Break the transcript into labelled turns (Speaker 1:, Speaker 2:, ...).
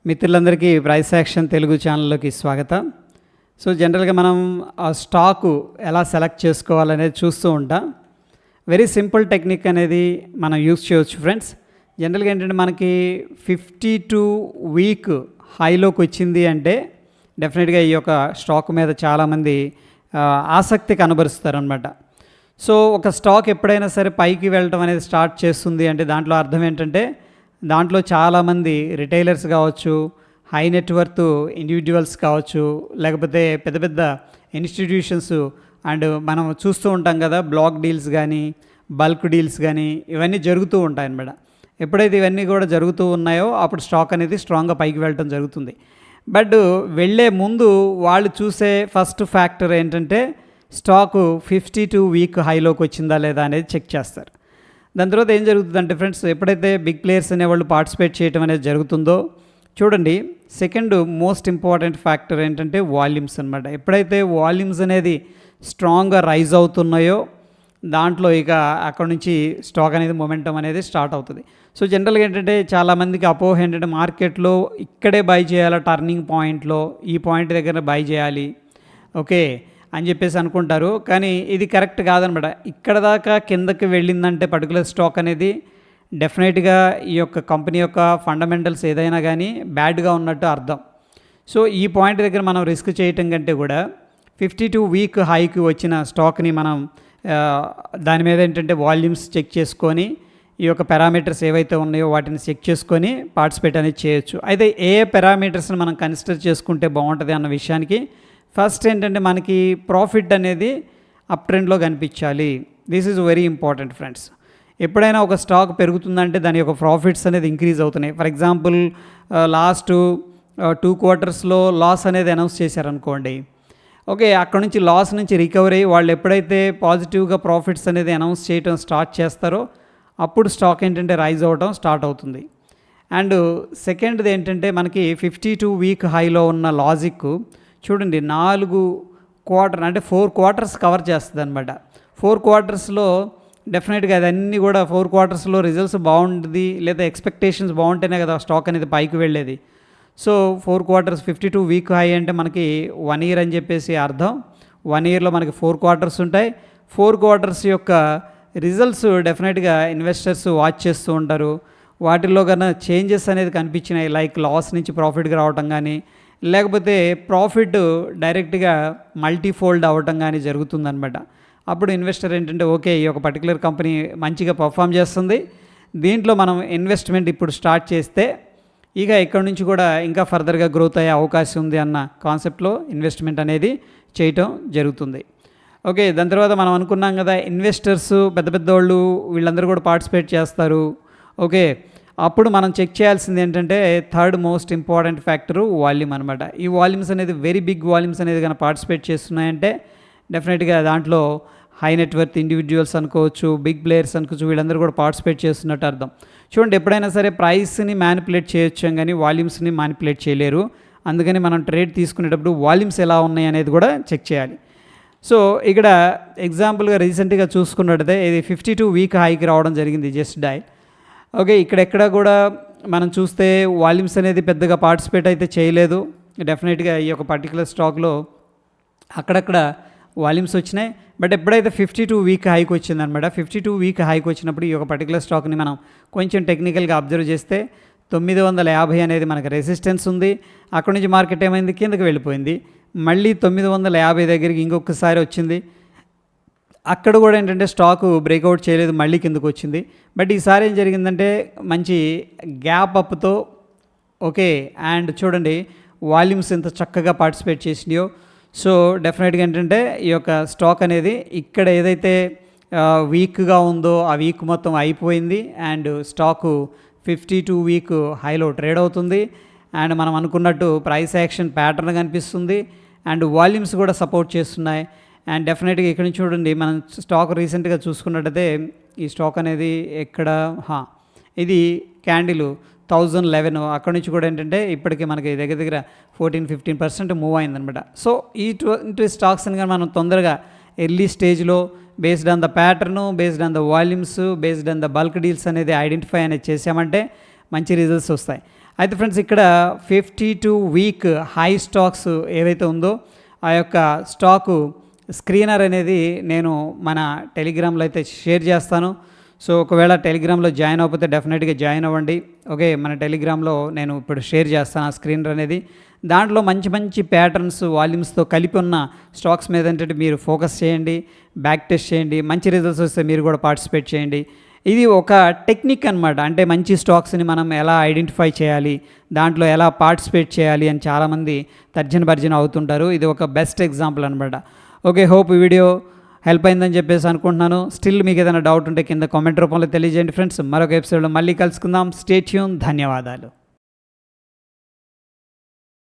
Speaker 1: మిత్రులందరికీ price action Telugu ఛానల్లోకి స్వాగతం. సో జనరల్గా మనం ఆ స్టాకు ఎలా సెలెక్ట్ చేసుకోవాలనేది చూస్తూ ఉంటాం. వెరీ సింపుల్ టెక్నిక్ అనేది మనం యూస్ చేయవచ్చు ఫ్రెండ్స్. జనరల్గా ఏంటంటే మనకి 52 వీక్ హైలోకి వచ్చింది అంటే డెఫినెట్గా ఈ యొక్క స్టాక్ మీద చాలామంది ఆసక్తి కనబరుస్తారు అనమాట. సో ఒక స్టాక్ ఎప్పుడైనా సరే పైకి వెళ్ళటం అనేది స్టార్ట్ చేస్తుంది అంటే దాంట్లో అర్థం ఏంటంటే దాంట్లో చాలామంది రిటైలర్స్ కావచ్చు, హై నెట్వర్త్ ఇండివిజువల్స్ కావచ్చు, లేకపోతే పెద్ద పెద్ద ఇన్స్టిట్యూషన్స్ అండ్ మనం చూస్తూ ఉంటాం కదా, బ్లాక్ డీల్స్ కానీ బల్క్ డీల్స్ కానీ ఇవన్నీ జరుగుతూ ఉంటాయి అన్నమాట. ఎప్పుడైతే ఇవన్నీ కూడా జరుగుతూ ఉన్నాయో అప్పుడు స్టాక్ అనేది స్ట్రాంగ్గా పైకి వెళ్ళటం జరుగుతుంది. బట్ వెళ్ళే ముందు వాళ్ళు చూసే ఫస్ట్ ఫ్యాక్టర్ ఏంటంటే స్టాకు 52 వీక్ హైలోకి వచ్చిందా లేదా అనేది చెక్ చేస్తారు. దాని తర్వాత ఏం జరుగుతుందంటే ఫ్రెండ్స్, ఎప్పుడైతే బిగ్ ప్లేయర్స్ అనేవాళ్ళు పార్టిసిపేట్ చేయడం అనేది జరుగుతుందో చూడండి, సెకండ్ మోస్ట్ ఇంపార్టెంట్ ఫ్యాక్టర్ ఏంటంటే వాల్యూమ్స్ అనమాట. ఎప్పుడైతే వాల్యూమ్స్ అనేది స్ట్రాంగ్గా రైజ్ అవుతున్నాయో దాంట్లో ఇక అక్కడ నుంచి స్టాక్ అనేది మొమెంటం అనేది స్టార్ట్ అవుతుంది. సో జనరల్గా ఏంటంటే చాలామందికి అపోహ ఏంటంటే మార్కెట్లో ఇక్కడే బై చేయాలి, టర్నింగ్ పాయింట్లో ఈ పాయింట్ దగ్గర బై చేయాలి ఓకే అని చెప్పేసి అనుకుంటారు. కానీ ఇది కరెక్ట్ కాదనమాట. ఇక్కడ దాకా కిందకి వెళ్ళిందంటే పర్టికులర్ స్టాక్ అనేది డెఫినెట్గా ఈ యొక్క కంపెనీ యొక్క ఫండమెంటల్స్ ఏదైనా కానీ బ్యాడ్గా ఉన్నట్టు అర్థం. సో ఈ పాయింట్ దగ్గర మనం రిస్క్ చేయటం కంటే కూడా 52 వీక్ హైకి వచ్చిన స్టాక్ని మనం దాని మీద ఏంటంటే వాల్యూమ్స్ చెక్ చేసుకొని ఈ యొక్క పారామీటర్స్ ఏవైతే ఉన్నాయో వాటిని చెక్ చేసుకొని పార్టిసిపేట్ అనేది చేయొచ్చు. అయితే ఏ పారామీటర్స్ని మనం కన్సిడర్ చేసుకుంటే బాగుంటుంది అన్న విషయానికి ఫస్ట్ ఏంటంటే మనకి ప్రాఫిట్ అనేది అప్ ట్రెండ్లో కనిపించాలి. This is very important friends. ఎప్పుడైనా ఒక స్టాక్ పెరుగుతుందంటే దాని యొక్క ప్రాఫిట్స్ అనేది ఇంక్రీజ్ అవుతున్నాయి. ఫర్ ఎగ్జాంపుల్ లాస్ట్ 2 క్వార్టర్స్లో లాస్ అనేది అనౌన్స్ చేశారనుకోండి, ఓకే అక్కడ నుంచి లాస్ నుంచి రికవరీ అయ్యి వాళ్ళు ఎప్పుడైతే పాజిటివ్గా ప్రాఫిట్స్ అనేది అనౌన్స్ చేయడం స్టార్ట్ చేస్తారో అప్పుడు స్టాక్ ఏంటంటే రైజ్ అవ్వడం స్టార్ట్ అవుతుంది. అండ్ సెకండ్ది ఏంటంటే మనకి 52 వీక్ హైలో ఉన్న లాజిక్ చూడండి, 4 క్వార్టర్ అంటే 4 క్వార్టర్స్ కవర్ చేస్తుంది అనమాట. 4 క్వార్టర్స్లో డెఫినెట్గా అదన్నీ కూడా 4 క్వార్టర్స్లో రిజల్ట్స్ బాగుంటుంది లేదా ఎక్స్పెక్టేషన్స్ బాగుంటేనే కదా స్టాక్ అనేది పైకి వెళ్ళేది. సో 4 క్వార్టర్స్ 52 వీక్ హై అంటే మనకి 1 ఇయర్ అని చెప్పేసి అర్థం. 1 ఇయర్లో మనకి 4 క్వార్టర్స్ ఉంటాయి. 4 క్వార్టర్స్ యొక్క రిజల్ట్స్ డెఫినెట్గా ఇన్వెస్టర్స్ వాచ్ చేస్తూ ఉంటారు. వాటిల్లో కన్నా చేంజెస్ అనేది కనిపించినాయి, లైక్ లాస్ నుంచి ప్రాఫిట్గా రావటం కానీ లేకపోతే ప్రాఫిట్ డైరెక్ట్గా మల్టీఫోల్డ్ అవ్వటం కానీ జరుగుతుందన్నమాట. అప్పుడు ఇన్వెస్టర్ ఏంటంటే ఓకే ఈ యొక్క పర్టికులర్ కంపెనీ మంచిగా పర్ఫామ్ చేస్తుంది, దీంట్లో మనం ఇన్వెస్ట్మెంట్ ఇప్పుడు స్టార్ట్ చేస్తే ఇక ఇక్కడ నుంచి కూడా ఇంకా ఫర్దర్గా గ్రోత్ అయ్యే అవకాశం ఉంది అన్న కాన్సెప్ట్లో ఇన్వెస్ట్మెంట్ అనేది చేయటం జరుగుతుంది. ఓకే దాని తర్వాత మనం అనుకున్నాం కదా, ఇన్వెస్టర్స్ పెద్ద పెద్ద వాళ్ళు వీళ్ళందరూ కూడా పార్టిసిపేట్ చేస్తారు. ఓకే అప్పుడు మనం చెక్ చేయాల్సింది ఏంటంటే third most important factor volume అనమాట. ఈ వాల్యూమ్స్ అనేది వెరీ బిగ్ వాల్యూమ్స్ అనేది కానీ పార్టిసిపేట్ చేస్తున్నాయంటే డెఫినెట్గా దాంట్లో హై నెట్వర్త్ ఇండివిజువల్స్ అనుకోవచ్చు, బిగ్ ప్లేయర్స్ అనుకోవచ్చు, వీళ్ళందరూ కూడా పార్టిసిపేట్ చేస్తున్నట్టు అర్థం. చూడండి ఎప్పుడైనా సరే ప్రైస్ని మ్యానిపులేట్ చేయొచ్చు కానీ వాల్యూమ్స్ని మ్యానిపులేట్ చేయలేరు. అందుకని మనం ట్రేడ్ తీసుకునేటప్పుడు వాల్యూమ్స్ ఎలా ఉన్నాయి అనేది కూడా చెక్ చేయాలి. సో ఇక్కడ ఎగ్జాంపుల్గా రీసెంట్గా చూసుకున్నట్టయితే ఇది 52 వీక్ హైకి రావడం జరిగింది జస్ట్ డై. ఓకే ఇక్కడెక్కడ కూడా మనం చూస్తే వాల్యూమ్స్ అనేది పెద్దగా పార్టిసిపేట్ అయితే చేయలేదు. డెఫినెట్గా ఈ యొక్క పర్టికులర్ స్టాక్లో అక్కడక్కడ వాల్యూమ్స్ వచ్చినాయి. బట్ ఎప్పుడైతే 52 వీక్ హైకి వచ్చిందనమాట, 52 వీక్ హైకి వచ్చినప్పుడు ఈ యొక్క పర్టికులర్ స్టాక్ని మనం కొంచెం టెక్నికల్గా అబ్జర్వ్ చేస్తే 950 అనేది మనకు రెసిస్టెన్స్ ఉంది. అక్కడ నుంచి మార్కెట్ ఏమైంది, కిందకి వెళ్ళిపోయింది. మళ్ళీ 950 దగ్గరికి ఇంకొకసారి వచ్చింది. అక్కడ కూడా ఏంటంటే స్టాకు బ్రేక్అవుట్ చేయలేదు, మళ్ళీ కిందకు వచ్చింది. బట్ ఈసారి ఏం జరిగిందంటే మంచి గ్యాప్ అప్తో ఓకే అండ్ చూడండి వాల్యూమ్స్ ఎంత చక్కగా పార్టిసిపేట్ చేసినాయో. సో డెఫినెట్గా ఏంటంటే ఈ యొక్క స్టాక్ అనేది ఇక్కడ ఏదైతే వీక్గా ఉందో ఆ వీక్ మొత్తం అయిపోయింది అండ్ స్టాకు 52 వీక్ హైలో ట్రేడ్ అవుతుంది. అండ్ మనం అనుకున్నట్టు ప్రైస్ యాక్షన్ ప్యాటర్న్ కనిపిస్తుంది అండ్ వాల్యూమ్స్ కూడా సపోర్ట్ చేస్తున్నాయి. అండ్ డెఫినెట్గా ఇక్కడ నుంచి చూడండి మనం స్టాక్ రీసెంట్గా చూసుకున్నట్టయితే ఈ స్టాక్ అనేది ఎక్కడ ఇది క్యాండిల్ 1011 అక్కడ నుంచి కూడా ఏంటంటే ఇప్పటికీ మనకి దగ్గర దగ్గర 14-15% మూవ్ అయిందనమాట. సో ఈ 20 స్టాక్స్ని కానీ మనం తొందరగా ఎర్లీ స్టేజ్లో based on the pattern, based on the volumes, based on the bulk deals అనేది ఐడెంటిఫై అనేది చేసామంటే మంచి రిజల్ట్స్ వస్తాయి. అయితే ఫ్రెండ్స్ ఇక్కడ 52 వీక్ హై స్టాక్స్ ఏవైతే ఉందో ఆ యొక్క స్టాకు స్క్రీనర్ అనేది నేను మన టెలిగ్రామ్లో అయితే షేర్ చేస్తాను. సో ఒకవేళ టెలిగ్రామ్లో జాయిన్ అవ్వకపోతే డెఫినెట్గా జాయిన్ అవ్వండి. ఓకే, మన టెలిగ్రామ్లో నేను ఇప్పుడు షేర్ చేస్తాను ఆ స్క్రీనర్ అనేది. దాంట్లో మంచి మంచి ప్యాటర్న్స్ వాల్యూమ్స్తో కలిపి ఉన్న స్టాక్స్ మీద ఏంటంటే మీరు ఫోకస్ చేయండి, బ్యాక్ టెస్ట్ చేయండి. మంచి రిజల్ట్స్ వస్తే మీరు కూడా పార్టిసిపేట్ చేయండి. ఇది ఒక టెక్నిక్ అనమాట. అంటే మంచి స్టాక్స్ని మనం ఎలా ఐడెంటిఫై చేయాలి, దాంట్లో ఎలా పార్టిసిపేట్ చేయాలి అని చాలామంది తర్జన అవుతుంటారు. ఇది ఒక బెస్ట్ ఎగ్జాంపుల్ అనమాట. ఓకే, హోప్ ఈ వీడియో హెల్ప్ అయిందని చెప్పేసి అనుకుంటున్నాను. స్టిల్ మీకు ఏదైనా డౌట్ ఉంటే కింద కామెంట్ రూపంలో తెలియజేయండి ఫ్రెండ్స్. మరొక ఎపిసోడ్లో మళ్ళీ కలుసుకుందాం. Stay tune. ధన్యవాదాలు.